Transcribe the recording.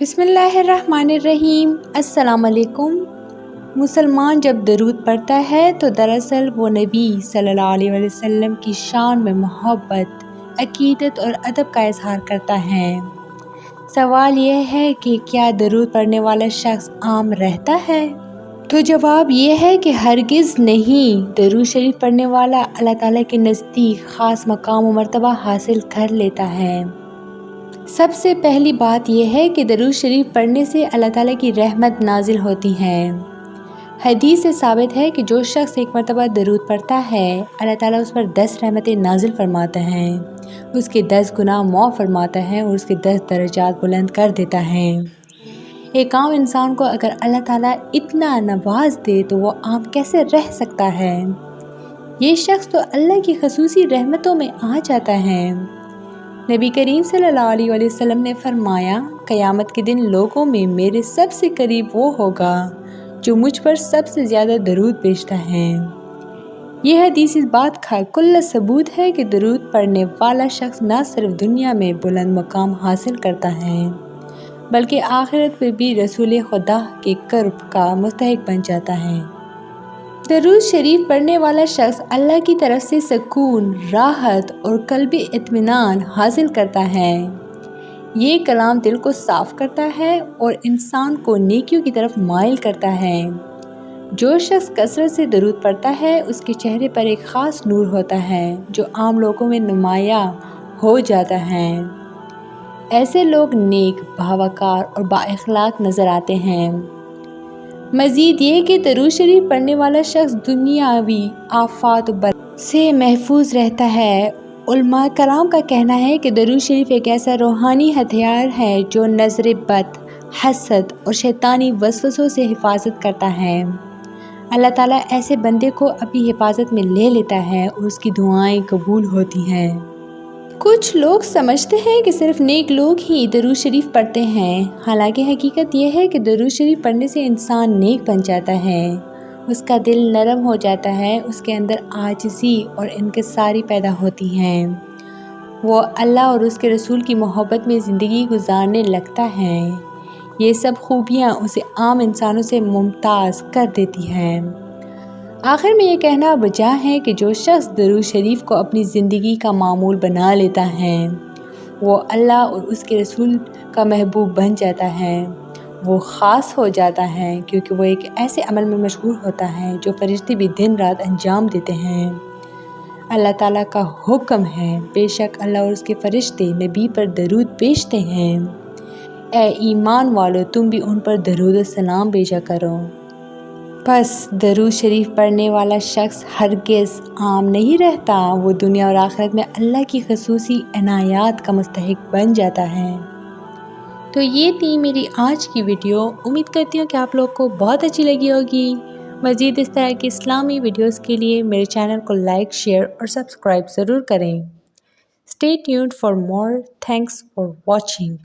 बिस्मिल्लाहिर्रहमानिर्रहीम। अस्सलाम वालेकुम। मुसलमान जब दरूद पढ़ता है तो दरअसल वो नबी सल्लल्लाहु अलैहि वसल्लम की शान में मोहब्बत, अकीदत और अदब का इजहार करता है। सवाल यह है कि क्या दरूद पढ़ने वाला शख्स आम रहता है? तो जवाब ये है कि हरगिज़ नहीं। दरूद शरीफ पढ़ने वाला अल्लाह ताला के नज़दीक ख़ास मकाम और मर्तबा हासिल कर लेता है। सबसे पहली बात यह है कि दरूद शरीफ पढ़ने से अल्लाह ताला की रहमत नाजिल होती है। हदीस से साबित है कि जो शख्स एक मरतबा दरूद पढ़ता है, अल्लाह ताला उस पर 10 रहमतें नाजिल फरमाता है, उसके 10 गुनाह माफ़ फरमाता है और उसके 10 दर्जात बुलंद कर देता है। एक आम इंसान को अगर अल्लाह ताला इतना नवाज दे तो वो आम कैसे रह सकता है? ये शख्स तो अल्लाह की खसूसी रहमतों में आ जाता है। नबी करीम सल्लल्लाहु अलैहि वसल्लम ने फरमाया, क़यामत के दिन लोगों में मेरे सबसे करीब वो होगा जो मुझ पर सबसे ज़्यादा दरूद भेजता है। यह हदीस इस बात का कुल्ल सबूत है कि दरूद पढ़ने वाला शख्स न सिर्फ दुनिया में बुलंद मकाम हासिल करता है बल्कि आखिरत में भी रसूल खुदा के क़ुर्ब का मुस्तहिक बन जाता है। दरूद शरीफ पढ़ने वाला शख्स अल्लाह की तरफ से सुकून, राहत और क़ल्बी इत्मीनान हासिल करता है। ये कलाम दिल को साफ़ करता है और इंसान को नेकियों की तरफ माइल करता है। जो शख्स कसरत से दरूद पढ़ता है उसके चेहरे पर एक ख़ास नूर होता है जो आम लोगों में नुमायाँ हो जाता है। ऐसे लोग नेक, बावकार और बाइख़लाक़ नज़र आते हैं। मज़ीद ये कि दरूद शरीफ पढ़ने वाला शख्स दुनियावी आफ़ात व बला से महफूज रहता है। उलमा कराम का कहना है कि दरूद शरीफ एक ऐसा रूहानी हथियार है जो नज़र बद, हसद और शैतानी वसवसों से हिफाजत करता है। अल्लाह ताला ऐसे बंदे को अपनी हिफाजत में ले लेता है और उसकी दुआएं कबूल होती हैं। कुछ लोग समझते हैं कि सिर्फ नेक लोग ही दरूद शरीफ पढ़ते हैं, हालांकि हकीकत यह है कि दरूद शरीफ पढ़ने से इंसान नेक बन जाता है, उसका दिल नरम हो जाता है, उसके अंदर आजिज़ी और इनकिसारी पैदा होती हैं, वो अल्लाह और उसके रसूल की मोहब्बत में ज़िंदगी गुजारने लगता है। ये सब खूबियाँ उसे आम इंसानों से मुमताज़ कर देती हैं। आखिर में ये कहना बजा है कि जो शख्स दरूद शरीफ को अपनी ज़िंदगी का मामूल बना लेता है वो अल्लाह और उसके रसूल का महबूब बन जाता है, वो ख़ास हो जाता है क्योंकि वो एक ऐसे अमल में मशगूल होता है जो फरिश्ते भी दिन रात अंजाम देते हैं। अल्लाह ताला का हुक्म है, बेशक अल्लाह और उसके फरिश्ते नबी पर दरूद भेजते हैं। ए ईमान वालों, तुम भी उन पर दरूद और सलाम भेजा करो। बस दरूद शरीफ पढ़ने वाला शख्स हरगिज़ आम नहीं रहता, वो दुनिया और आखिरत में अल्लाह की खसूसी इनायात का मुस्तहिक बन जाता है। तो ये थी मेरी आज की वीडियो। उम्मीद करती हूँ कि आप लोग को बहुत अच्छी लगी होगी। मज़ीद इस तरह की इस्लामी वीडियोस के लिए मेरे चैनल को लाइक, शेयर और सब्सक्राइब ज़रूर करें। Stay tuned for more. Thanks for watching.